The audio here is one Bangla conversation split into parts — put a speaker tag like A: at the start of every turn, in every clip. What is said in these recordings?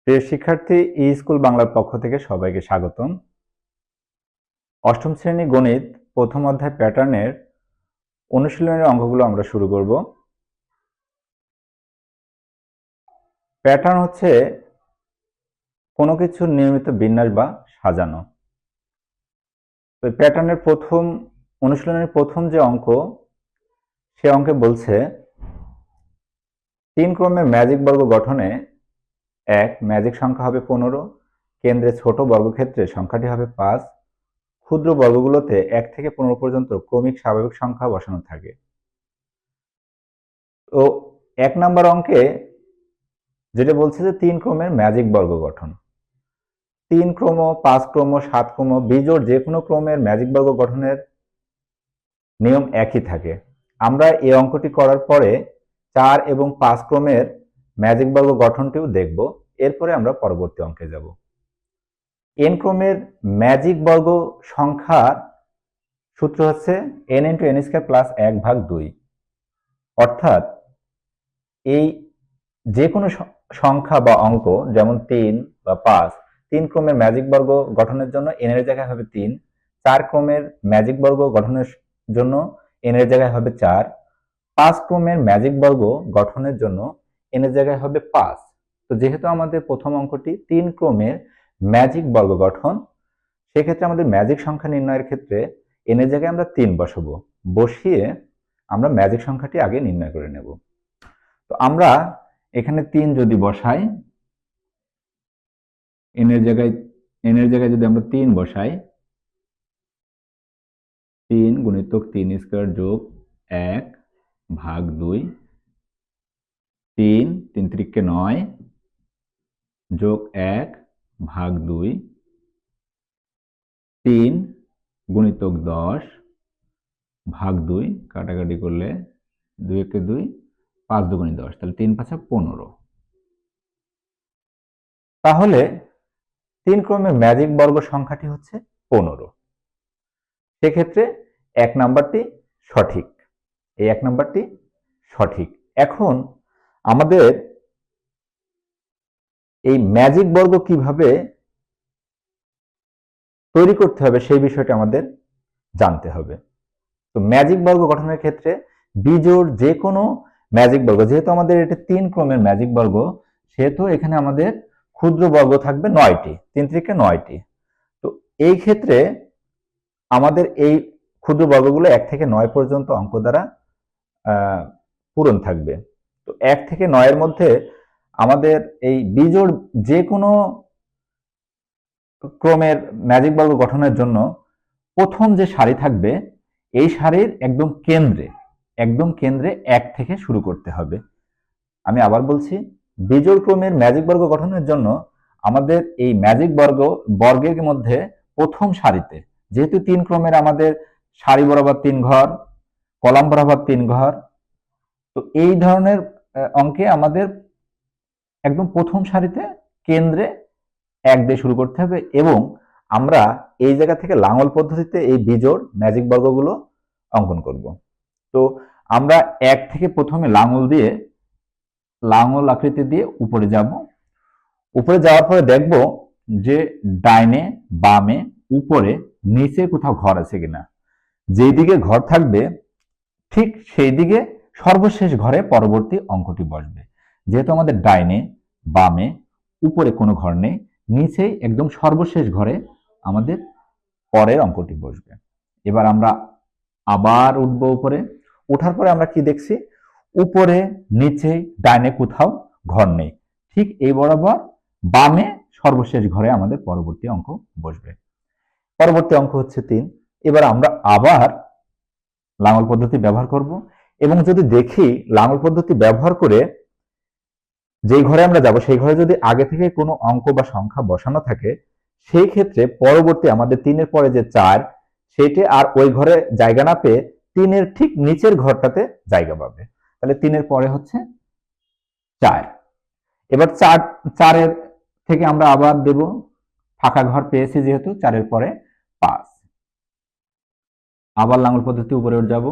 A: প্রিয় শিক্ষার্থী, ই স্কুল বাংলার পক্ষ থেকে সবাইকে স্বাগতম। অষ্টম শ্রেণী গণিত প্রথম অধ্যায় প্যাটার্নের অনুশীলনের অঙ্কগুলো আমরা শুরু করব। প্যাটার্ন হচ্ছে কোনো কিছুর নিয়মিত বিন্যাস বা সাজানো। তো প্যাটার্নের অনুশীলনের প্রথম যে অঙ্ক, সে অঙ্কে বলছে 3 ক্রমের ম্যাজিক বর্গ গঠনে এক ম্যাজিক সংখ্যা হবে 15, কেন্দ্রে ছোট বর্গক্ষেত্রে সংখ্যাটি হবে 5, ক্ষুদ্র বর্গগুলোতে 1 থেকে 15 পর্যন্ত ক্রমিক স্বাভাবিক সংখ্যা বসানো থাকে। তো 1 নাম্বার অঙ্কে যেটা বলছে যে 3 ক্রমের ম্যাজিক বর্গ গঠন। 3 ক্রম, 5 ক্রম, 7 ক্রম, বিজোড় যে কোনো ক্রমের ম্যাজিক বর্গ গঠনের নিয়ম একই থাকে। আমরা এই অঙ্কটি করার পরে 4 এবং 5 ক্রমের ম্যাজিক বর্গ গঠনটিও দেখব। এরপরে আমরা পরবর্তী অঙ্কে যাব। n ক্রমের ম্যাজিক বর্গ সংখ্যার সূত্র হচ্ছে n × n² + 1/2। অর্থাৎ এই যে কোনো সংখ্যা বা অঙ্ক, যেমন 3 বা 5, 3 ক্রমের ম্যাজিক বর্গ গঠনের জন্য n এর জায়গায় হবে 3, 4 ক্রমের ম্যাজিক বর্গ গঠনের জন্য n এর জায়গায় হবে 4, 5 ক্রমের ম্যাজিক বর্গ গঠনের জন্য n এর জায়গায় হবে 5। তো যেহেতু আমাদের প্রথম অঙ্কটি 3 ক্রমের ম্যাজিক বর্গ গঠন, সেক্ষেত্রে আমাদের ম্যাজিক সংখ্যা নির্ণয়ের ক্ষেত্রে n এর জায়গায় আমরা 3 বসাবো। বসিয়ে আমরা ম্যাজিক সংখ্যাটি আগে নির্ণয় করে নেব। তো আমরা এখানে 3 যদি বসাই, n এর জায়গায় যদি আমরা 3 বসাই, 3 গুণিতক 3² যোগ 1/2, 3 3 × 9 যোগ 1/2, 3 গুণিতক 10/2, কাটাকাটি করলে 2 × 2, 5 × 2 = 10, তাহলে 3 × 5 = 15। তাহলে 3 ক্রমের ম্যাজিক বর্গ সংখ্যাটি হচ্ছে 15। সেক্ষেত্রে 1 নাম্বারটি সঠিক। এই 1 নাম্বারটি সঠিক। এখন আমাদের এই ম্যাজিক বর্গ কিভাবে তৈরি করতে হবে সেই বিষয়টা আমাদের জানতে হবে। তো ম্যাজিক বর্গ গঠনের ক্ষেত্রে বিজোড় যে কোনো ম্যাজিক বর্গ, যেহেতু আমাদের এটা 3 ক্রমের ম্যাজিক বর্গ, সেহেতু এখানে আমাদের ক্ষুদ্র বর্গ থাকবে 9টি, 3 × 9টি। তো এই ক্ষেত্রে আমাদের এই ক্ষুদ্র বর্গগুলো 1 থেকে 9 পর্যন্ত অঙ্ক দ্বারা পূরণ থাকবে। তো 1 থেকে 9 এর মধ্যে আমাদের এই বিজোড় যে কোনো ক্রমের ম্যাজিক বর্গ গঠনের জন্য প্রথম যে সারি থাকবে, এই সারির একদম কেন্দ্রে 1 থেকে শুরু করতে হবে। আমি আবার বলছি, বিজোড় ক্রমের ম্যাজিক বর্গ গঠনের জন্য আমাদের এই ম্যাজিক বর্গের মধ্যে প্রথম সারিতে, যেহেতু 3 ক্রমের আমাদের সারি বরাবর 3 ঘর, কলাম বরাবর 3 ঘর, তো এই ধরনের অঙ্কে আমাদের একদম প্রথম সারিতে কেন্দ্রে 1 দিয়ে শুরু করতে হবে এবং আমরা এই জায়গা থেকে লাঙল পদ্ধতিতে এই বিজোড় ম্যাজিক বর্গগুলো অঙ্কন করব। তো আমরা 1 থেকে প্রথমে লাঙল আকৃতি দিয়ে উপরে যাব। উপরে যাওয়ার পরে দেখব যে ডাইনে, বামে, উপরে, নিচে কোথাও ঘর আছে কিনা। যেই দিকে ঘর থাকবে ঠিক সেই দিকে সর্বশেষ ঘরে পরবর্তী অঙ্কটি বসবে। যেহেতু আমাদের ডাইনে, বামে, উপরে কোনো ঘর নেই, নিচেই একদম সর্বশেষ ঘরে আমাদের পরের অঙ্কটি বসবে। এবার আমরা আবার উঠব উপরে। ওঠার পরে আমরা কি দেখছি, উপরে, নিচে, ডাইনে কোথাও ঘর নেই, ঠিক এই বরাবর বামে সর্বশেষ ঘরে আমাদের পরবর্তী অঙ্ক বসবে। পরবর্তী অঙ্ক হচ্ছে 3। এবার আমরা আবার লাঙল পদ্ধতি ব্যবহার করব এবং যদি দেখি লাঙল পদ্ধতি ব্যবহার করে যেই ঘরে আমরা যাব সেই ঘরে যদি আগে থেকে কোনো অঙ্ক বা সংখ্যা বসানো থাকে, সেই ক্ষেত্রে পরবর্তী আমাদের 3 এর পরে যে 4, সেটি আর ওই ঘরে জায়গা না পেয়ে 3 এর ঠিক নিচের ঘরটাতে জায়গা পাবে। তাহলে 3 এর পরে হচ্ছে 4। এবার 4 এর থেকে আমরা আবার দেব, ফাঁকা ঘর পেয়েছি যেহেতু, 4 এর পরে 5। আবার লাঙল পদ্ধতি উপরে যাব,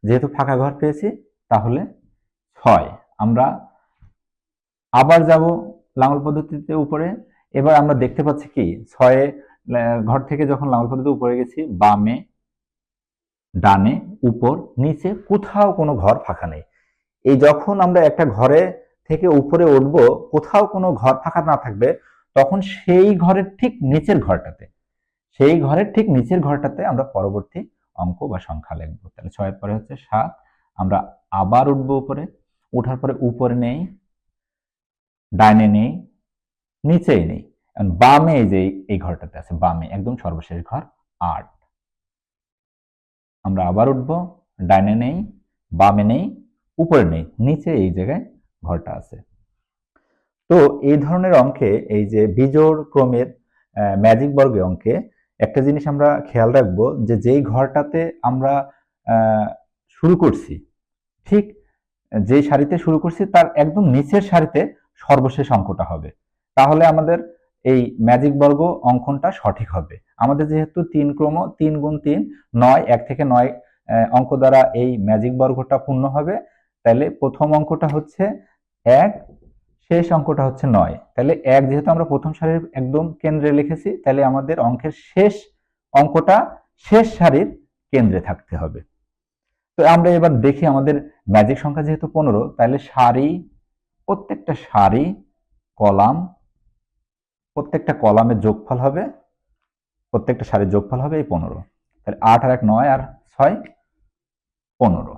A: যেহেতু ফাঁকা ঘর পেয়েছি তাহলে 6। আমরা আবার যাব লাঙল পদ্ধতিতে উপরে। এবার আমরা দেখতে পাচ্ছি কি 6 ঘর থেকে যখন লাঙল পদ্ধতি উপরে গেছি, বামে, ডানে, উপর, নিচে কোথাও কোনো ঘর ফাঁকা নেই। এই যখন আমরা একটা ঘরে থেকে উপরে উঠবো, কোথাও কোনো ঘর ফাঁকা না থাকবে, তখন সেই ঘরের ঠিক নিচের ঘরটাতে আমরা পরবর্তী অঙ্ক বা সংখ্যা লিখবো। তাহলে 6 পরে হচ্ছে 7। আমরা আবার উঠবো উপরে, উঠার পরে উপরে নেই, ডাইনে নেই, নিচেই নেই, বামে এই যে এই ঘরটাতে আছে, বামে একদম সর্বশেষ ঘর 8। আমরা আবার উঠবো, ডাইনে নেই, বামে নেই, উপরে নেই, নিচে এই জায়গায় ঘরটা আছে। তো এই ধরনের অঙ্কে, এই যে বিজোড় ক্রমের ম্যাজিক বর্গে অঙ্কে একটা জিনিস আমরা খেয়াল রাখবো, যে যেই ঘরটাতে আমরা শুরু করছি, ঠিক যে সারিতে শুরু করছি তার একদম নিচের সারিতে সর্বশেষ অঙ্কটা হবে, তাহলে আমাদের এই ম্যাজিক বর্গ অঙ্কনটা সঠিক হবে। আমাদের যেহেতু 3 ক্রম, 3 গুণ 3 9, 1 থেকে 9 অঙ্ক দ্বারা এই ম্যাজিক বর্গটা পূর্ণ হবে। তাহলে প্রথম অঙ্কটা হচ্ছে 1, শেষ অঙ্কটা হচ্ছে 9। তাহলে 1 যেহেতু আমরা প্রথম সারির একদম কেন্দ্রে লিখেছি, তাহলে আমাদের অঙ্কের শেষ অঙ্কটা শেষ সারির কেন্দ্রে থাকতে হবে। তো আমরা এবার দেখি আমাদের ম্যাজিক সংখ্যা যেহেতু 15, তাহলে সারি, প্রত্যেকটা সারি, কলাম, প্রত্যেকটা কলামের যোগফল হবে, প্রত্যেকটা সারির যোগফল হবে এই 15। তাহলে 8 আর 1 9 আর 6 15।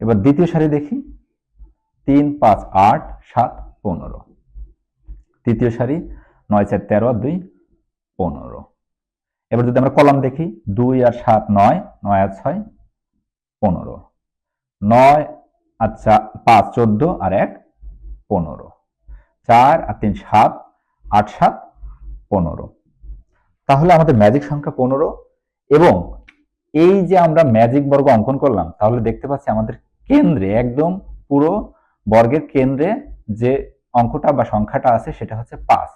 A: এবার দ্বিতীয় সারি দেখি, 3 5 8 7 15। তৃতীয় সারি 9 4 13 আর 2 15। এবার যদি আমরা কলাম দেখি, 2 আর 7 9, 9 আর 6 15, 9 আর 5 14 আর 1 15, 4 আর 3 7, 8 7 15। তাহলে আমাদের ম্যাজিক সংখ্যা 15। এবং এই যে আমরা ম্যাজিক বর্গ অঙ্কন করলাম, তাহলে দেখতে পাচ্ছি আমাদের কেন্দ্রে, একদম পুরো বর্গের কেন্দ্রে যে অঙ্কটা বা সংখ্যাটা আছে সেটা হচ্ছে 5।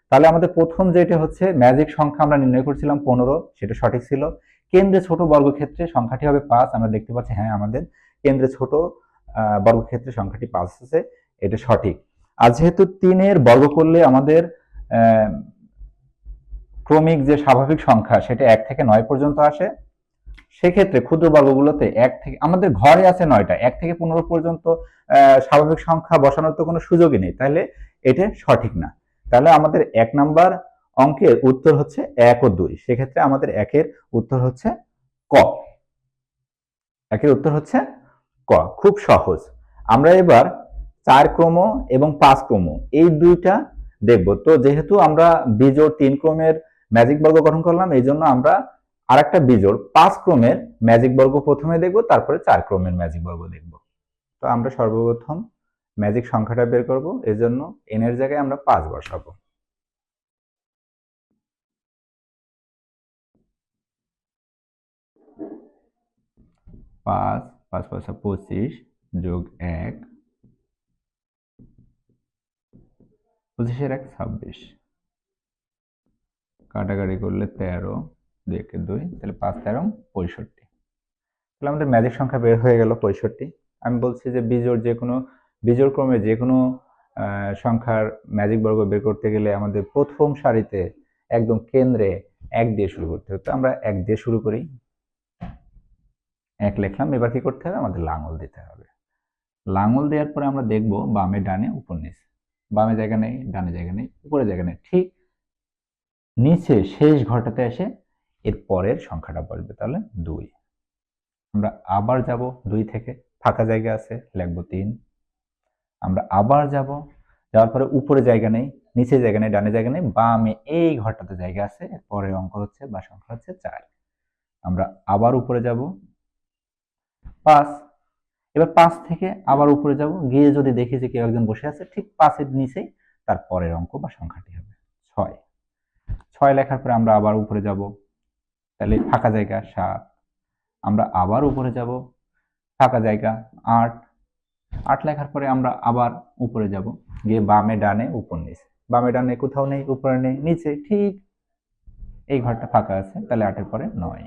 A: তাহলে আমাদের প্রথম যেটা হচ্ছে ম্যাজিক সংখ্যা আমরা নির্ণয় করছিলাম 15, সেটা সঠিক ছিল। কেন্দ্রে ছোট বর্গক্ষেত্রে সংখ্যাটি হবে 5, আমরা দেখতে পাচ্ছি হ্যাঁ আমাদের কেন্দ্রে ছোট বর্গক্ষেত্রে সংখ্যাটি 5 আছে, এটা সঠিক। আর যেহেতু 3 এর বর্গ করলে আমাদের ক্রমিক যে স্বাভাবিক সংখ্যা সেটা 1 থেকে 9 পর্যন্ত আসে, সেক্ষেত্রে ক্ষুদ্র বর্গগুলোতে 1 থেকে, আমাদের ঘরে আছে 9টা, 1 থেকে 15 পর্যন্ত স্বাভাবিক সংখ্যা বসানোর তো কোনো সুযোগই নেই, তাহলে এটা সঠিক না। তাহলে আমাদের 1 নাম্বার অঙ্কের উত্তর হচ্ছে 1 ও 2। সেক্ষেত্রে আমাদের 1-এর উত্তর হচ্ছে ক। 1-এর উত্তর হচ্ছে ক। খুব সহজ। আমরা এবার 4 ক্রম এবং 5 ক্রম এই দুইটা দেখব। তো যেহেতু আমরা বিজোড় 3 ক্রমের ম্যাজিক বর্গ গঠন করলাম, এই জন্য আমরা আরেকটা বিজোড় 5 ক্রমের ম্যাজিক বর্গ প্রথমে দেখব, তারপরে 4 ক্রমের ম্যাজিক বর্গ দেখব। তো আমরা সর্বপ্রথম ম্যাজিক সংখ্যাটা বের করব, এজন্য n এর জায়গায় আমরা 5 বসাবো। 5 5 5 25 যোগ 1, 25 এর 1 26, কাটাকাটি করলে 13, 2 একে 2, তাহলে 5 13 65। তাহলে আমাদের ম্যাজিক সংখ্যা বের হয়ে গেল 65। আমি বলছি যে বিজোড় ক্রমে যে কোনো সংখ্যার ম্যাজিক বর্গ বের করতে গেলে আমাদের প্রথম সারিতে একদম কেন্দ্রে 1 দিয়ে শুরু করতে হবে। তো আমরা 1 দিয়ে শুরু করি, 1 লিখলাম। এবার কি করতে হবে, আমাদের লাঙল দিতে হবে। লাঙল দেওয়ার পরে আমরা দেখব বামে ডানে উপর নিচে, বামে জায়গা নেই, ডানে জায়গা নেই, উপরে জায়গা নেই, ঠিক নিচে শেষ ঘরটাতে এসে এর পরের সংখ্যাটা বসবে, তাহলে 2। আমরা আবার যাব 2 থেকে, ফাঁকা জায়গা আছে, লিখব 3। আমরা আবার যাব, যাওয়ার পরে উপরে জায়গা নেই, নিচে জায়গা নেই, ডানে জায়গা নেই, বামে এই ঘরটাতে জায়গা আছে, এর পরের অঙ্ক হচ্ছে বা সংখ্যা হচ্ছে 4। আমরা আবার উপরে যাব 5। এবার 5 থেকে আবার উপরে যাব, গিয়ে যদি দেখি যে কেউ একজন বসে আছে, ঠিক 5 এর নিচেই তার পরের অঙ্ক বা সংখ্যাটি হবে 6। 6 লেখার পরে আমরা আবার উপরে যাব, তাহলে ফাঁকা জায়গা 7। আমরা আবার উপরে যাব, ফাঁকা জায়গা 8। 8 লেখার পরে আমরা আবার উপরে যাব, গিয়ে বামে ডানে উপর নিচে, বামে ডানে কোথাও নেই, উপরে নেই, নিচে ঠিক এই ঘরটা ফাঁকা আছে, তাহলে 8 এর পরে 9।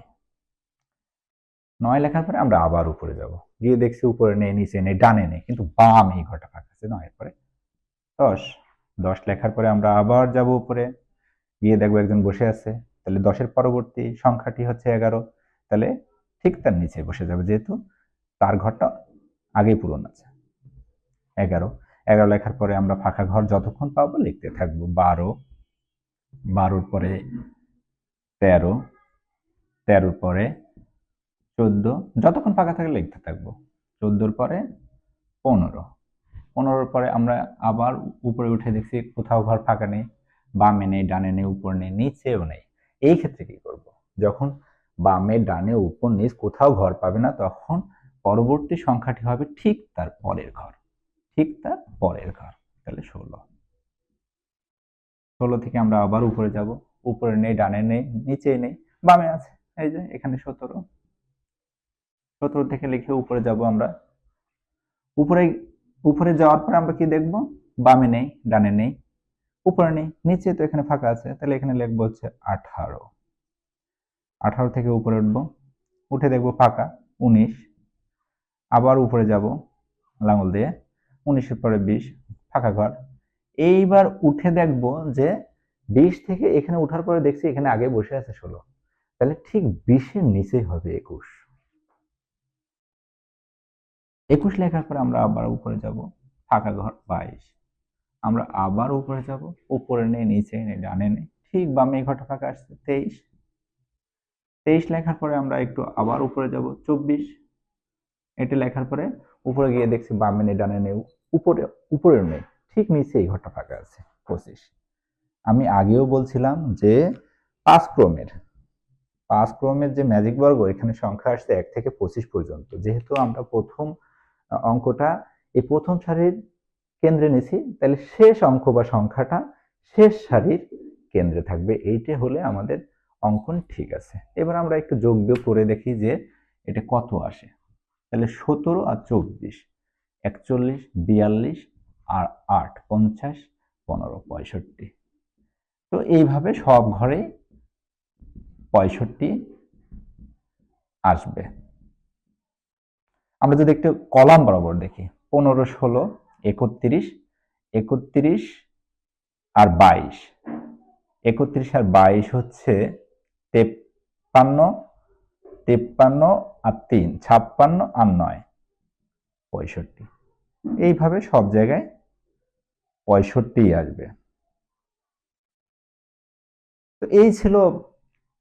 A: 9 লেখার পরে আমরা আবার উপরে যাব, গিয়ে দেখছি উপরে নেই, নিচে নেই, ডানে নেই, কিন্তু বাম এই ঘরটা ফাঁকা আছে, 9 এর পরে 10। 10 লেখার পরে আমরা আবার যাব উপরে, গিয়ে দেখবো একজন বসে আছে, তাহলে 10-এর পরবর্তী সংখ্যাটি হচ্ছে 11, তাহলে ঠিক তার নিচে বসে যাবে, যেহেতু তার ঘরটা আগেই পূরণ আছে। 11 লেখার পরে আমরা ফাঁকা ঘর যতক্ষণ পাবো লিখতে থাকবো। 12-র পরে 13, 13-র পরে 14, যতক্ষণ ফাঁকা থাকে লিখতে থাকবো। 14-র পরে 15, 15-র পরে আমরা আবার উপরে উঠে দেখছি কোথাও ঘর ফাঁকা নেই, বামে নেই, ডানে নেই, উপর নেই, নিচেও নেই। এই ক্ষেত্রে কি করব? যখন বামে, ডানে, উপর, নিচ কোথাও ঘর পাবে না, তখন পরবর্তী সংখ্যাটি হবে ঠিক তার পরের ঘর, ঠিক তার পরের ঘর। তাহলে 16, 16 থেকে আমরা আবার উপরে যাব, উপরে নেই, ডানে নেই, নিচে নেই, বামে আছে, এই যে এখানে 17, 17 থেকে লিখে উপরে যাব আমরা। উপরে উপরে যাওয়ার পরে আমরা কি দেখব? বামে নেই, ডানে নেই, উপরে নেই, নিচে তো এখানে ফাঁকা আছে, তাহলে এখানে লিখবো হচ্ছে 18, 18 থেকে উপরে উঠবো, উঠে দেখবো ফাঁকা 19, আবার উপরে যাব লাঙল দিয়ে, 19-এর পরে 20, ফাঁকা ঘর। এইবার উঠে দেখবো যে 20 থেকে এখানে উঠার পরে দেখছি এখানে আগে বসে আছে 16, তাহলে ঠিক 20-এর নিচেই হবে 21, 21 লেখার পরে আমরা আবার উপরে যাব, ফাঁকা ঘর 22, আমরা আবার উপরে যাব, উপরে নেই, নিচে নেই, ডানে নেই, ঠিক বামে এই ঘরটা ফাঁকা আসছে 23, 23 লেখার পরে আমরা একটু আবার উপরে যাব 24, এটা লেখার পরে উপরে গিয়ে দেখছি বামে নেই, ডানে নেই, উপরে নেই, ঠিক নিচে এই ঘরটা ফাঁকা আছে 25। আমি আগেও বলছিলাম যে 5 ক্রমের যে ম্যাজিক বর্গ, এখানে সংখ্যা আসছে 1 থেকে 25 পর্যন্ত। যেহেতু আমরা প্রথম অঙ্কটা এই প্রথম সারির কেন্দ্রে নিছি, তাহলে শেষ অঙ্ক বা সংখ্যাটা শেষ সারির কেন্দ্রে থাকবে। এইটা হলে আমাদের অঙ্কন ঠিক আছে। এবার আমরা একটু যোগ বিয়োগ করে দেখি যে এটা কত আসে। তাহলে 17 আর 24, 41, 42 আর 8, 50, 15, 65। তো এইভাবে সব ঘরে 65 আসবে। আমরা যদি একটু কলাম বরাবর দেখি, 15, 16, 31, 31 আর 22, 31 আর 22 হচ্ছে 53, 53 আর 3, 56 আর 9, 65। এইভাবে সব জায়গায় 65 আসবে। তো এই ছিল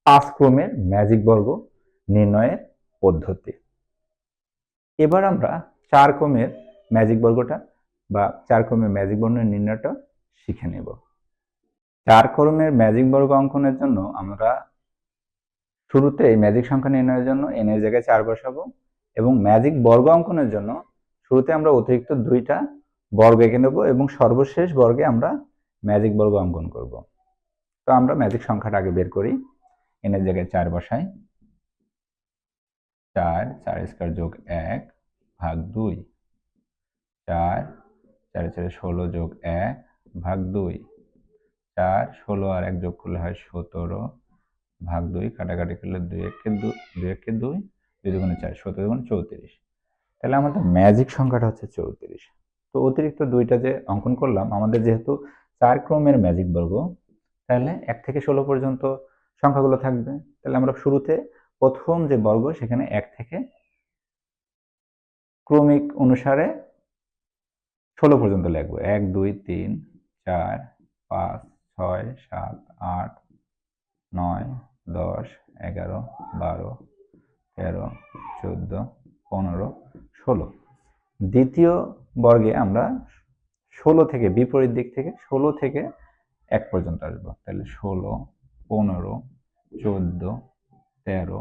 A: 5 ক্রমের ম্যাজিক বর্গ নির্ণয়ের পদ্ধতি। এবার আমরা 4 ক্রমের ম্যাজিক বর্গটা বা 4 ক্রমের ম্যাজিক বর্গ নির্ণয়টা শিখে নেব। 4 ক্রমের ম্যাজিক বর্গ অঙ্কনের জন্য আমরা শুরুতে এই ম্যাজিক সংখ্যা নির্ণয়ের জন্য n এর জায়গায় 4 বসাবো, এবং ম্যাজিক বর্গ অঙ্কনের জন্য শুরুতে আমরা অতিরিক্ত 2টা বর্গ এঁকে নেব এবং সর্বশেষ বর্গে আমরা ম্যাজিক বর্গ অঙ্কন করব। তো আমরা ম্যাজিক সংখ্যাটা আগে বের করি। n এর জায়গায় 4 বসাই, 4, 4 স্কয়ার যোগ 1 ভাগ 2, 4, 4 4 16 যোগ 1 ভাগ 2, 4, 16 আর 1 যোগ করলে হয় 17 ভাগ 2, কাটাকাটি করলে 2 একে 2, 2 একে 2, 2 দুগুণে 4, 17 দুগুণে 34। তাহলে আমাদের ম্যাজিক সংখ্যাটা হচ্ছে 34। তো অতিরিক্ত 2টা যে অঙ্কন করলাম, আমাদের যেহেতু 4 ক্রমের ম্যাজিক বর্গ, তাহলে 1 থেকে 16 পর্যন্ত সংখ্যাগুলো থাকবে। তাহলে আমরা শুরুতে প্রথম যে বর্গ সেখানে 1 থেকে ক্রমিক অনুসারে 16 পর্যন্ত লিখবো। 1 2 3 4 5 6 7 8 9 10 11 12 13 14 15 16। দ্বিতীয় বর্গে আমরা 16 থেকে বিপরীত দিক থেকে 16 থেকে 1 পর্যন্ত আসবো। তাহলে 16 15 14 13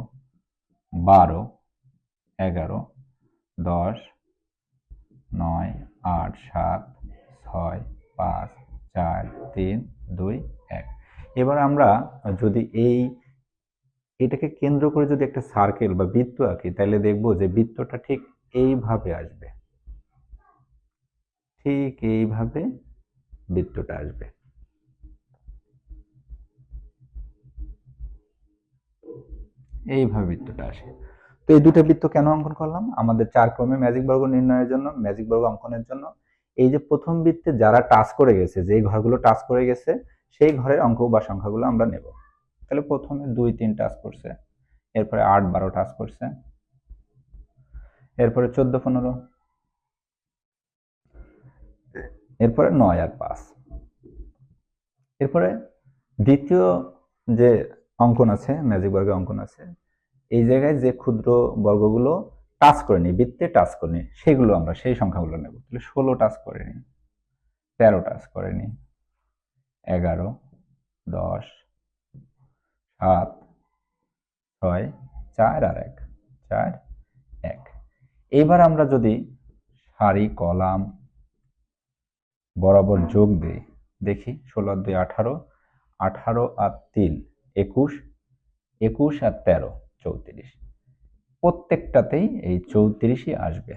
A: 12 11 10 9 8 7 6 5 4 3 2 1। এবার আমরা যদি এটাকে কেন্দ্র করে যদি একটা সার্কেল বা বৃত্ত আঁকি, তাহলে দেখবো যে বৃত্তটা ঠিক এইভাবে আসবে, ঠিক এইভাবে বৃত্তটা আসবে। এইভাবে বৃত্তটা আসে। তো এই দুটো বৃত্ত কেন অঙ্কন করলাম? আমাদের 4 ক্রমে ম্যাজিক বর্গ নির্ণয়ের জন্য, ম্যাজিক বর্গ অঙ্কনের জন্য এই যে প্রথম বৃত্তে যারা টাচ করে গেছে, যেই ঘরগুলো টাচ করে গেছে সেই ঘরের অঙ্ক বা সংখ্যাগুলো আমরা নেব। তাহলে প্রথমে 2 3 টাচ করছে, এরপরে 8 12 টাচ করছে, এরপরে 14 15, এরপরে 9 আর 5। এরপরে দ্বিতীয় যে অঙ্কন আছে, ম্যাজিক বর্গের অঙ্কন আছে, এই জায়গায় যে ক্ষুদ্র বর্গগুলো টাচ করেনি, বৃত্তে টাচ করেনি, সেগুলো আমরা সেই সংখ্যাগুলো নেব। তাহলে 16 টাচ করেনি, 13 টাচ করেনি, 11 10 7 6 4 আর 1 4 1। এইবার আমরা যদি সারি কলাম বরাবর যোগ দিই, দেখি 16 আর 2 18, 18 আর 3 21, 21 আর 13 34, প্রত্যেকটাতেই এই 34ই আসবে।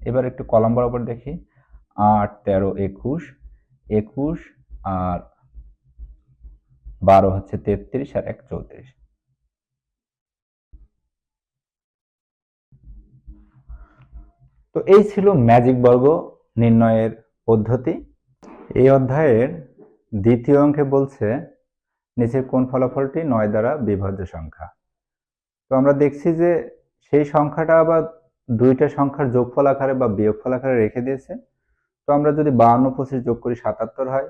A: এবার একটু কলাম বরাবর দেখি, 8 13 21, 21 আর 12 হচ্ছে 33 আর 1 34। তো এই ছিল ম্যাজিক বর্গ নির্ণয়ের পদ্ধতি। এই অধ্যায়ের দ্বিতীয় অঙ্কে বলছে নিচের কোন ফলাফলটি 9 দ্বারা বিভাজ্য সংখ্যা। তো আমরা দেখছি যে সেই সংখ্যাটা আবার দুইটা সংখ্যার যোগফল আকারে বা বিয়োগফল আকারে রেখে দিয়েছে। তো আমরা যদি 52 25 যোগ করি 77 হয়,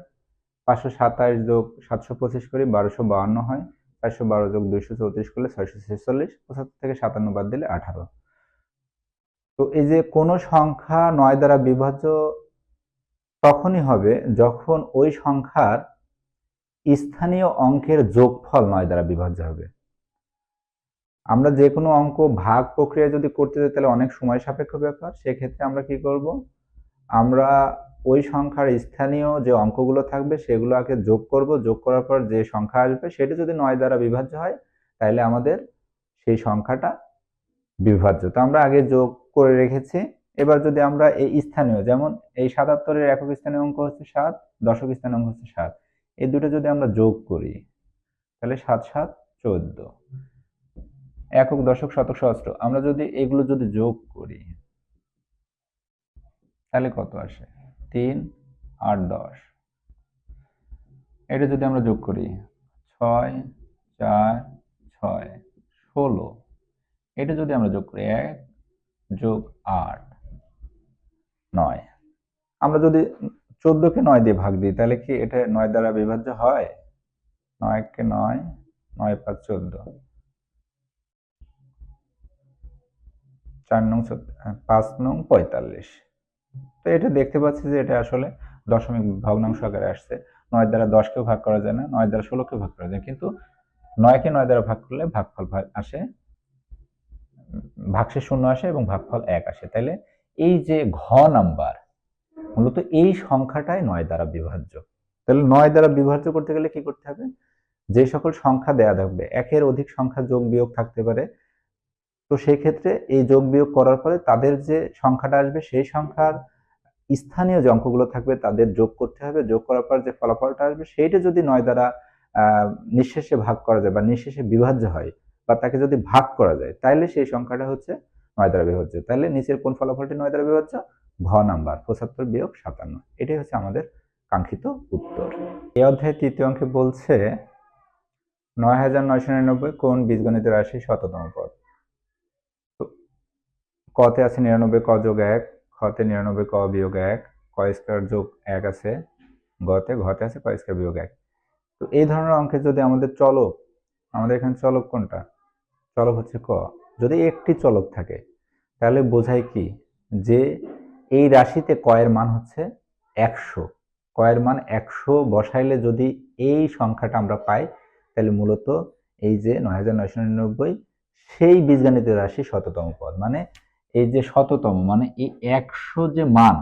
A: 527 যোগ 725 করি 1252 হয়, 412 যোগ 234 করলে 646, 75 থেকে 57 বাদ দিলে 18। তো এই যে কোনো সংখ্যা 9 দ্বারা বিভাজ্য তখনই হবে যখন ওই সংখ্যার স্থানীয় অঙ্কের যোগফল 9 দ্বারা বিভাজ্য হবে। আমরা যে কোনো অঙ্ক ভাগ প্রক্রিয়া যদি করতে যাই তাহলে অনেক সময় সাপেক্ষ ব্যাপার। সেক্ষেত্রে আমরা কি করব, আমরা ওই সংখ্যার স্থানীয় যে অঙ্কগুলো থাকবে সেগুলো আগে যোগ করব, যোগ করার পর যে সংখ্যা আসবে সেটা যদি 9 দ্বারা বিভাজ্য হয় তাহলে আমাদের সেই সংখ্যাটা বিভাজ্য। তো আমরা আগে যোগ করে রেখেছি। এবার যদি আমরা এই স্থানীয়, যেমন এই 77 এর একক স্থানীয় অঙ্ক হচ্ছে 7, দশক স্থানীয় অঙ্ক হচ্ছে 7, এই দুটো যদি আমরা যোগ করি তাহলে 7 7 14, একক দশক শতক সহস্র, আমরা যদি এগুলো যদি যোগ করি তাহলে কত আসে, 3 8 10। এটা যদি আমরা যোগ করি 6 4 6 16, এটা যদি আমরা যোগ করি 1 যোগ 8 9। আমরা যদি 14 কে 9 দিয়ে ভাগ দিই তাহলে কি এটা 9 দ্বারা বিভাজ্য হয়? 9 কে 9, 9 5 14, 4 নং 5 নং 45। তো এটা দেখতে পাচ্ছি যে এটা আসলে দশমিক ভগ্নাংশ আকারে আসছে। 9 দ্বারা 10 কেও ভাগ করা যায় না, 9 দ্বারা 16 কেও ভাগ করা যায়, কিন্তু 9 কে 9 দ্বারা ভাগ করলে ভাগফল আসে, ভাগশেষ 0 আসে এবং ভাগফল 1 আসে। তাহলে এই যে ঘ নাম্বার, মূলত এই সংখ্যাটাই 9 দ্বারা বিভাজ্য। তাহলে 9 দ্বারা বিভাজ্য করতে গেলে কি করতে হবে, যে সকল সংখ্যা দেয়া থাকবে, একের অধিক সংখ্যা যোগ বিয়োগ থাকতে পারে, তো সেই ক্ষেত্রে এই যোগ বিয়োগ করার পরে তাদের যে সংখ্যাটা আসবে সেই সংখ্যার স্থানীয় যে অঙ্কগুলো থাকবে তাদের যোগ করতে হবে। যোগ করার পর যে ফলাফলটা আসবে সেইটা যদি 9 দ্বারা নিঃশেষে ভাগ করা যায় বা নিঃশেষে বিভাজ্য হয় বা তাকে যদি ভাগ করা যায় তাহলে সেই সংখ্যাটা হচ্ছে 9 দ্বারা বিভাজ্য। তাহলে নিচের কোন ফলাফলটি 9 দ্বারা বিভাজ্য? ঘ নাম্বার 75 বিয়োগ 57। এটাই হচ্ছে আমাদের কাঙ্ক্ষিত উত্তর। এই অধ্যায়ের তৃতীয় অঙ্কে বলছে 9999 কোন বীজগণিত রাশি শততম পদ। কতে আছে 99 ক যোগ 1, খতে 99 ক বিয়োগ 1, ক স্কয়ার যোগ 1 আছে, ঘতে আছে ক স্কয়ার বিয়োগ 1। তো এই ধরনের অঙ্কে যদি আমাদের চলক, আমাদের এখানে চলক কোনটা? চলক হচ্ছে ক। যদি একটি চলক থাকে তাহলে বোঝায় কি, যে এই রাশিতে ক এর মান হচ্ছে 100, ক এর মান 100 বসাইলে যদি এই সংখ্যাটা আমরা পাই তাহলে মূলত এই যে 9999 সেই বীজগণিতের রাশি শততম পদ। মানে এই যে শততম মানে এই 100 যে মান,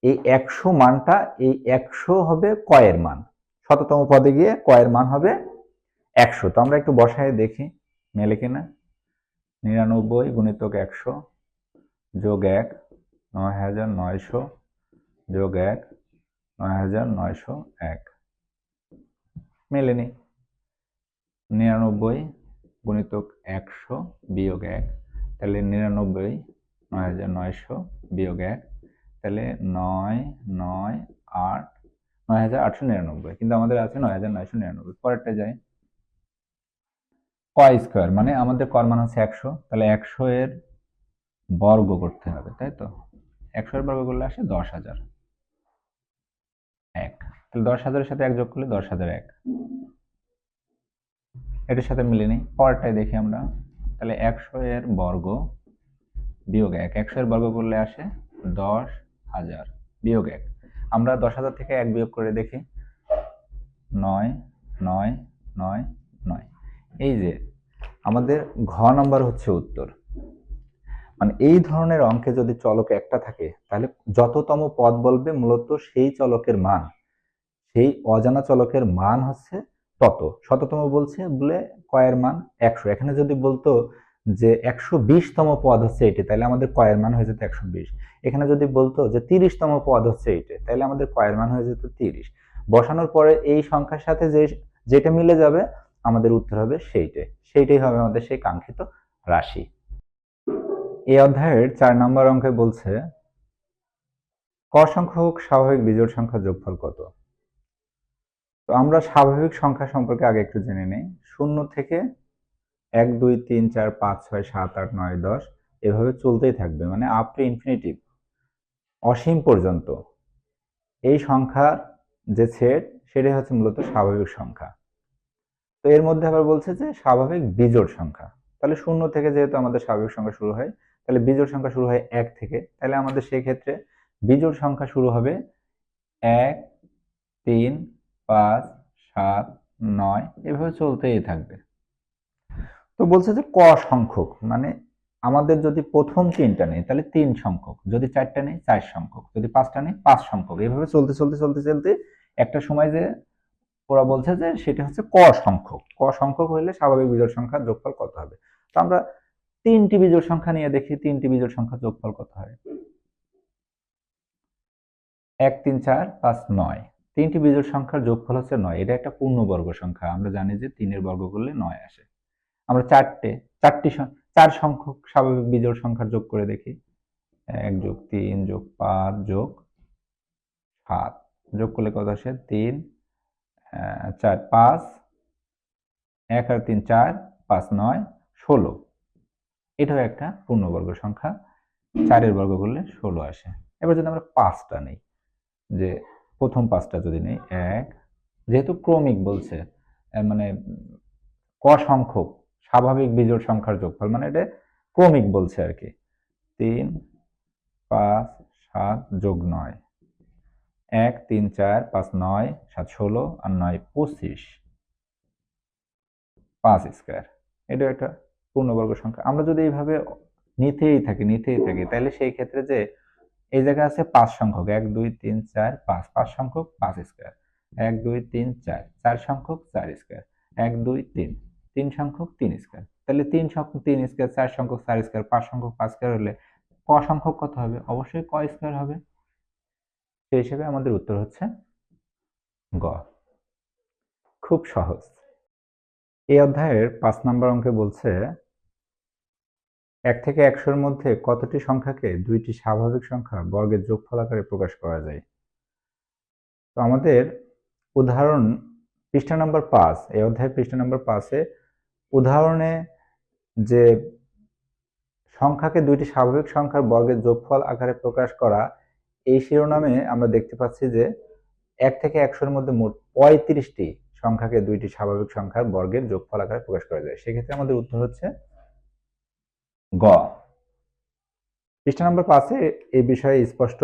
A: এই 100 মানটা, এই 100 হবে ক এর মান, শততম পদে গিয়ে ক এর মান হবে 100। তো আমরা একটু বসায় দেখি মেলে কিনা। 99 গুণিতক 100 যোগ 1 9900 যোগ 1 9901, মেলেনি। 99 গুণিতক 100 বিয়োগ 1, তাহলে 99 9900 বিয়োগ 1, তাহলে 9,899, কিন্তু আমাদের আছে 9,999। পরেরটা যাই, ক স্কোয়ার মানে আমাদের কর মান হচ্ছে 100, তাহলে 100 এর বর্গ করতে হবে, তাই তো? 100 এর বর্গ করলে আসে 10,000 এক, তাহলে 10,000-এর সাথে 1 যোগ করলে 10,001, এটার সাথে মিলে নেই। পরেরটাই দেখি আমরা, তাহলে 100 এর বর্গ বিয়োগ 1, 100 এর বর্গ করলে আসে 10,000 বিয়োগ 1, আমরা 10,000 থেকে 1 বিয়োগ করে দেখি, 9, 9, 9, 9। এই যে আমাদের ঘ নাম্বার হচ্ছে উত্তর। মানে এই ধরনের অঙ্কে যদি চলক একটা থাকে, তাহলে যততম পদ বলবে মূলত সেই চলকের মান, সেই অজানা চলকের মান হচ্ছে তত। শততম বলছে বলে কয়ের মান 100। এখানে যদি বলতো যে 120তম পদ হচ্ছে এটি, তাহলে আমাদের কয়ের মান হয়ে যেত 120। এখানে যদি বলতো যে 30তম পদ হচ্ছে এইটা, তাহলে আমাদের কয়ের মান হয়ে যেত 30। বসানোর পরে এই সংখ্যার সাথে যেটা মিলে যাবে আমাদের উত্তর হবে সেইটাই হবে আমাদের সেই কাঙ্ক্ষিত রাশি। এই অধ্যায়ের 4 নম্বর অঙ্কে বলছে ক সংখ্যক স্বাভাবিক বিজোড় সংখ্যার যোগফল কত। তো আমরা স্বাভাবিক সংখ্যা সম্পর্কে আগে একটু জেনে নেই। 0 থেকে 1, 2, 3, 4, 5, 6, 7, 8, 9, 10 এভাবে চলতেই থাকবে, মানে আপ টু ইনফিনিটিভ, অসীম পর্যন্ত এই সংখ্যার যে সেট সেটাই হচ্ছে মূলত স্বাভাবিক সংখ্যা। তো এর মধ্যে আবার বলছে যে স্বাভাবিক বিজোড় সংখ্যা, তাহলে 0 থেকে যেহেতু আমাদের স্বাভাবিক সংখ্যা শুরু হয়, তাহলে বিজোড় সংখ্যা শুরু হয় 1 থেকে, তাহলে আমাদের সেই ক্ষেত্রে বিজোড় সংখ্যা শুরু হবে 1, 3, 5, 7, 9 এভাবে চলতেই থাকবে। তো বলছে যে ক সংখ্যক মানে আমাদের যদি প্রথম 3টা নেই তাহলে 3 সংখ্যক, যদি 4টা নেই 4 সংখ্যক, যদি 5টা নেই 5 সংখ্যক, এভাবে চলতে চলতে চলতে চলতে একটা সময় যে ওরা বলছে যে সেটা হচ্ছে ক সংখ্যক। ক সংখ্যক হলে স্বাভাবিক বিজোড় সংখ্যার যোগফল কত হবে। তো আমরা 3টি বিজোড় সংখ্যা নিয়ে দেখি 3টি বিজোড় সংখ্যার যোগফল কত হয়। 1, 3, 4, 5, 9, 3টি বিজোড় সংখ্যার যোগফল হচ্ছে 9। এটা একটা পূর্ণবর্গ সংখ্যা, আমরা জানি যে 3 এর বর্গ করলে 9 আসে। আমরা 4 সংখ্যক স্বাভাবিক বিজোড় সংখ্যার যোগ করে দেখি, 1 যোগ 3 যোগ 5 যোগ 7 যোগ করলে কত আসে, 3, 4, 5, 1 আর 3 4, 5, 9, 16। এটাও একটা পূর্ণবর্গ সংখ্যা, 4 এর বর্গ করলে 16 আসে। এবার যদি আমরা 5টা নেই, যে প্রথম 5টা যদি নেই, 1, যেহেতু ক্রমিক বলছে মানে ক সংখ্যক স্বাভাবিক বিজোড় সংখ্যার যোগফল, মানে এটা ক্রমিক বলছে আর কি। 3, 5, 7 যোগ 9, 1, 3, 4, 5, 9, 7, 16 আর 9, 25, 5 স্কোয়ার। এটা একটা পূর্ণবর্গ সংখ্যা। আমরা যদি এইভাবে নিতেই থাকি তাহলে সেই ক্ষেত্রে যে এই জায়গায় আছে 5 সংখ্যক, 1, 2, 3, 4, 5, 5 সংখ্যক 5 স্কোয়ার, 1, 2, 3, 4, 4 সংখ্যক 4 স্কোয়ার, 1, 2, 3, 3 সংখ্যক 3 স্কোয়ার। তাহলে 3 সংখ্যক 3 স্কোয়ার, 4 সংখ্যক 4 স্কোয়ার, 5 সংখ্যক 5 স্কোয়ার হলে ক সংখ্যক কত হবে? অবশ্যই ক স্কোয়ার হবে। সেই হিসেবে আমাদের উত্তর হচ্ছে গ। খুব সহজ। এই অধ্যায়ের 5 নম্বর অঙ্কে বলছে 1 থেকে 100-এর মধ্যে কতটি সংখ্যাকে দুইটি স্বাভাবিক সংখ্যা বর্গের যোগফল আকারে প্রকাশ করা যায়। তো আমাদের উদাহরণ পৃষ্ঠা নম্বর 5, এই অধ্যায়ের পৃষ্ঠা নম্বর 5-এ উদাহরণে যে সংখ্যাকে দুইটি স্বাভাবিক সংখ্যার বর্গের যোগফল আকারে প্রকাশ করা, এই শিরোনামে আমরা দেখতে পাচ্ছি যে 1 থেকে 100-এর মধ্যে মোট 35টি সংখ্যাকে দুইটি স্বাভাবিক সংখ্যার বর্গের যোগফল আকারে প্রকাশ করা যায়। সেক্ষেত্রে আমাদের উত্তর হচ্ছে গ। পৃষ্ঠা নম্বর 5-এ এই বিষয়ে স্পষ্ট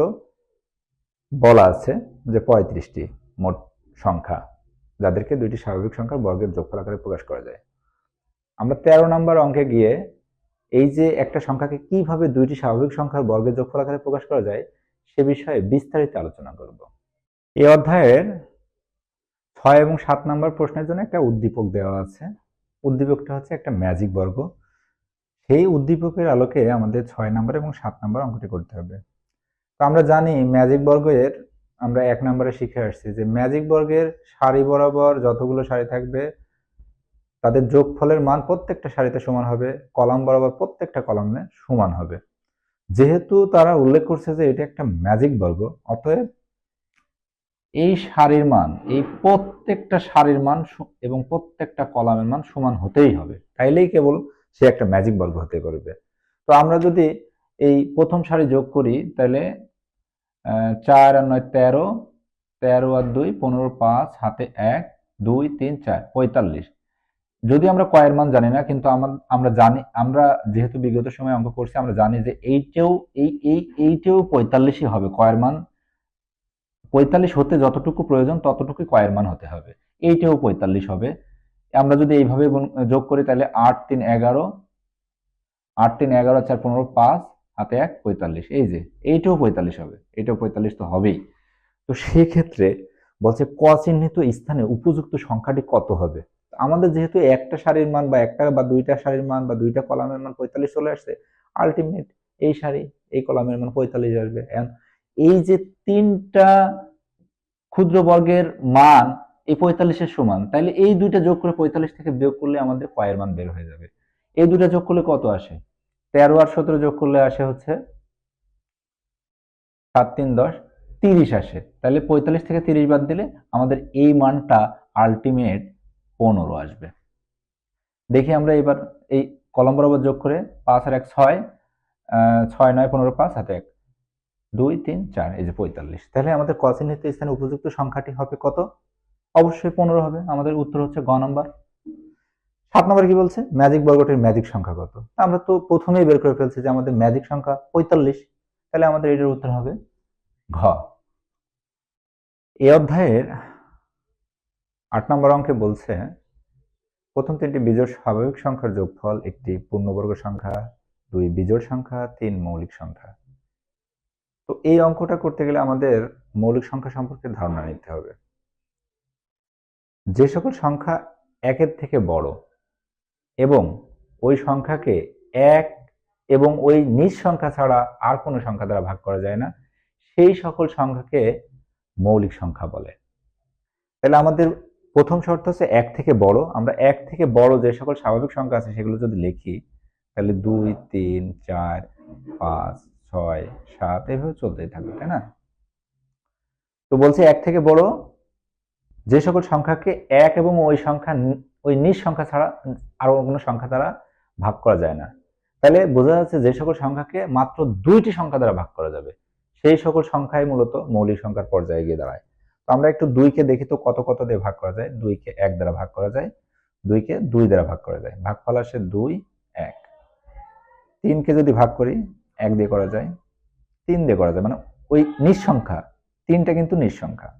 A: বলা আছে যে 35টি মোট সংখ্যা যাদেরকে দুইটি স্বাভাবিক সংখ্যার বর্গের যোগফল আকারে প্রকাশ করা যায়। আমরা 13 নম্বর অঙ্কে গিয়ে এই যে একটা সংখ্যাকে কিভাবে দুইটি স্বাভাবিক সংখ্যার বর্গের যোগফল আকারে প্রকাশ করা যায় সে বিষয়ে বিস্তারিত আলোচনা করব। এই অধ্যায়ের 6 এবং 7 নম্বর প্রশ্নের জন্য একটা উদ্দীপক দেওয়া আছে। উদ্দীপকটা হচ্ছে একটা ম্যাজিক বর্গ। সেই উদ্দীপকের আলোকে আমাদের 6 নম্বর এবং 7 নম্বর অঙ্কটি করতে হবে। তো আমরা জানি ম্যাজিক বর্গের, আমরা 1 নম্বরে শিখে আসছি যে ম্যাজিক বর্গের সারি বরাবর যতগুলো সারি থাকবে তাদের যোগফলের মান প্রত্যেকটা সারিতে সমান হবে, কলাম বরাবর প্রত্যেকটা কলামে সমান হবে। যেহেতু তারা উল্লেখ করছে যে এটা একটা ম্যাজিক বর্গ, অতএব এই সারির মান, এই প্রত্যেকটা সারির মান এবং প্রত্যেকটা কলামের মান সমান হতেই হবে, তাইলেই কেবল সে একটা ম্যাজিক বর্গ হতে পারবে। তো আমরা যদি এই প্রথম সারি যোগ করি তাহলে 4 আর 9 13, 13 আর 2 15, 5 হাতে 1 2 3 4 45। যদি আমরা কয়ের মান জানি না, কিন্তু আমরা জানি, আমরা যেহেতু বিগত সময় অঙ্ক করছি, আমরা জানি যে এইটাও 45ই হবে। কয়ের মান 45 হতে যতটুকু প্রয়োজন ততটুকুই কয়ের মান হতে হবে, এইটাও 45 হবে। আমরা যদি এইভাবে যোগ করি তাহলে 8 3 11, 8 3 11 4 15 5 হাতে 1 45, এই যে এইটাও 45 হবে, এটাও 45 তো হবেই। তো সেক্ষেত্রে বলছে ক চিহ্নিত স্থানে উপযুক্ত সংখ্যাটি কত হবে। আমাদের যেহেতু একটা সারির মান বা একটা বা দুইটা সারির মান বা দুইটা কলামের মান 45 চলে আসছে, আলটিমেট এই সারি এই কলামের মান 45 আসবে। এই যে তিনটা ক্ষুদ্র বর্গের মান এই 45-এর সমান, তাইলে এই দুইটা যোগ করে 45 থেকে বিয়োগ করলে আমাদের কয়ের মান বের হয়ে যাবে। এই দুইটা যোগ করলে কত আসে? 13 আর 17 যোগ করলে আসে হচ্ছে 7 3 10 30 আসে। তাহলে 45 থেকে 30 বাদ দিলে আমাদের এই মানটা আলটিমেট 15 আসবে। দেখি আমরা এবার এই কলম বরাবর যোগ করে 5 আর 1 6, 6 9 15 5 হাতে 1 2 3 4, এই যে 45। তাহলে আমাদের ক চিহ্নিত স্থানে উপযুক্ত সংখ্যাটি হবে কত? অবশ্যই 15 হবে। আমাদের উত্তর হচ্ছে গ নাম্বার। 7 নম্বরে কি বলছে? ম্যাজিক বর্গটির ম্যাজিক সংখ্যা কত? আমরা তো প্রথমেই বের করে ফেলছি যে আমাদের ম্যাজিক সংখ্যা 45। তাহলে আমাদের এটার উত্তর হবে ঘ। এই অধ্যায়ের 8 নম্বর অঙ্কে বলছে প্রথম তিনটি বিজোড় স্বাভাবিক সংখ্যার যোগফল, একটি পূর্ণবর্গ সংখ্যা, 2 বিজোড় সংখ্যা, 3 মৌলিক সংখ্যা। তো এই অঙ্কটা করতে গেলে আমাদের মৌলিক সংখ্যা সম্পর্কে ধারণা নিতে হবে। যে সকল সংখ্যা 1-এর থেকে বড় এবং ওই সংখ্যাকে 1 এবং ওই নিজ সংখ্যা ছাড়া আর কোনো সংখ্যা দ্বারা ভাগ করা যায় না, সেই সকল সংখ্যাকে মৌলিক সংখ্যা বলে। তাহলে আমাদের প্রথম শর্ত হচ্ছে 1 থেকে বড়। আমরা 1 থেকে বড় যে সকল স্বাভাবিক সংখ্যা আছে সেগুলো যদি লিখি তাহলে 2 3 4 5 6 7 এভাবে চলতেই থাকবে, তাই না? তো বলছে 1 থেকে বড় যে সকল সংখ্যাকে 1 এবং ওই নিজ সংখ্যা ছাড়া আর কোনো সংখ্যা দ্বারা ভাগ করা যায় না। তাহলে বোঝা যাচ্ছে যে সকল সংখ্যাকে মাত্র 2টি সংখ্যা দ্বারা ভাগ করা যাবে সেই সকল সংখ্যাই মূলত মৌলিক সংখ্যার পর্যায়ে গিয়ে দাঁড়ায়। তো আমরা একটু 2কে দেখি তো কত কত দিয়ে ভাগ করা যায়। 2কে 1 দ্বারা ভাগ করা যায়, 2কে 2 দ্বারা ভাগ করা যায়, ভাগফল আসে 2 1। 3কে যদি ভাগ করি 1 দিয়ে করা যায়, 3 দিয়ে করা যায়, মানে ওই নিজ সংখ্যা 3টা কিন্তু নিজ সংখ্যা।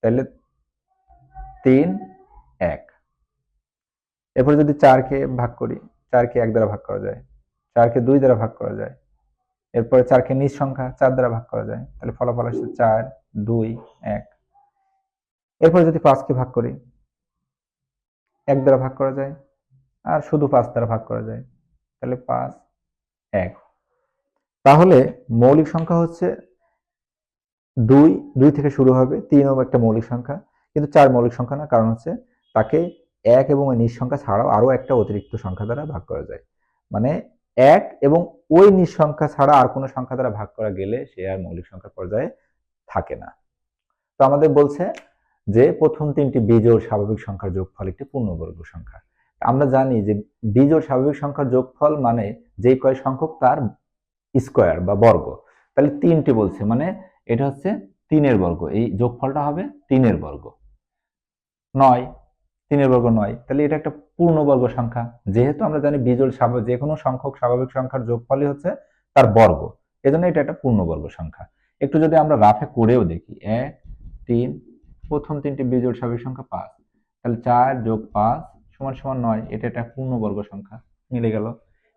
A: তাহলে 3 1। এরপরে যদি 4কে ভাগ করি, 4কে 1 দ্বারা ভাগ করা যায়, 4কে 2 দ্বারা ভাগ করা যায়, এরপরে 4কে নিজ সংখ্যা 4 দ্বারা ভাগ করা যায়, তাহলে ফলাফল আসছে 4 2 1। এরপরে যদি 5কে ভাগ করি, 1 দ্বারা ভাগ করা যায় আর শুধু 5 দ্বারা ভাগ করা যায়, তাহলে 5 1। তাহলে মৌলিক সংখ্যা হচ্ছে 2, 2 থেকে শুরু হবে, 3ও একটা মৌলিক সংখ্যা, কিন্তু 4 মৌলিক সংখ্যা না, কারণ হচ্ছে তাকে 1 এবং নিজ সংখ্যা ছাড়াও আরো একটা অতিরিক্ত সংখ্যা দ্বারা ভাগ করা যায়। মানে 1 এবং ওই নিজ সংখ্যা ছাড়া আর কোনো সংখ্যা দ্বারা ভাগ করা গেলে সে আর মৌলিক সংখ্যার পর্যায়ে থাকে না। তো আমাদের বলছে যে প্রথম তিনটি বিজোড় স্বাভাবিক সংখ্যার যোগফল একটি পূর্ণবর্গ সংখ্যা। আমরা জানি যে বিজোড় স্বাভাবিক সংখ্যার যোগফল মানে যে কয় সংখ্যক তার স্কয়ার বা বর্গ। তাহলে 3টি বলছে, মানে এটা হচ্ছে 3-এর বর্গ, এই যোগফলটা হবে 3-এর বর্গ 9, 3-এর বর্গ 9। তাহলে এটা একটা পূর্ণবর্গ সংখ্যা। যেহেতু আমরা জানি বিজোড় যে কোনো সংখ্যক স্বাভাবিক সংখ্যার যোগফলই হচ্ছে তার বর্গ, এজন্য এটা একটা পূর্ণবর্গ সংখ্যা। একটু যদি আমরা রাফে করেও দেখি, 1 3, প্রথম তিনটি বিজোড় স্বাভাবিক সংখ্যা 5, তাহলে 4 যোগ 5 সমান সমান 9, এটা একটা পূর্ণবর্গ সংখ্যা, মিলে গেল।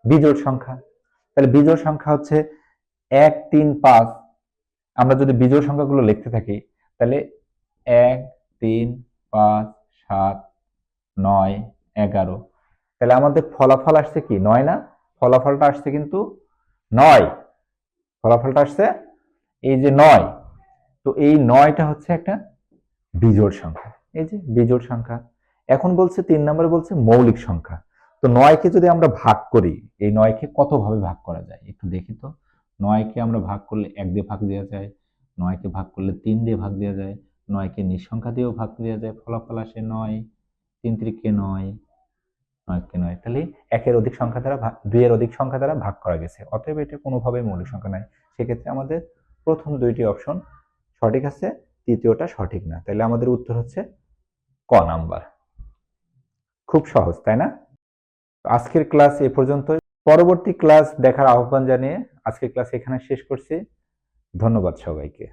A: বিজোড় সংখ্যা, তাহলে বিজোড় সংখ্যা হচ্ছে 1 3 5। আমরা যদি বিজোড় সংখ্যাগুলো লিখতে থাকি তাহলে 1 3 5 7 9 11। তাহলে আমাদের ফলাফল আসছে কি 9 না? ফলাফলটা আসছে কিন্তু 9, ফলাফলটা আসছে এই যে 9। তো এই 9টা হচ্ছে একটা বিজোড় সংখ্যা, এই যে বিজোড় সংখ্যা। এখন বলছে 3 নম্বরে বলছে মৌলিক সংখ্যা। তো 9কে যদি আমরা ভাগ করি, এই 9কে কত ভাবে ভাগ করা যায় একটু দেখি তো। 9কে আমরা ভাগ করলে 1 দিয়ে ভাগ দেওয়া যায়, 9কে ভাগ করলে 3 দিয়ে ভাগ দেওয়া যায়, 9কে নিঃসংখ্যা দিয়েও ভাগ দেওয়া যায়, ফলাফল আসে 9, 3 3 9, 9কে 9। তাহলে 1 এর অধিক সংখ্যা দ্বারা 2 এর অধিক সংখ্যা দ্বারা ভাগ করা গেছে, অতএব এটা কোনোভাবেই মৌলিক সংখ্যা নয়। সেক্ষেত্রে আমাদের প্রথম দুইটি অপশন সঠিক আছে, তৃতীয়টা সঠিক না। তাহলে আমাদের উত্তর হচ্ছে ক নাম্বার। খুব সহজ, তাই না? আজকের ক্লাস এ পর্যন্তই। পরবর্তী ক্লাস দেখার আহ্বান জানিয়ে আজকের ক্লাস এখানে শেষ করছি। ধন্যবাদ সবাইকে।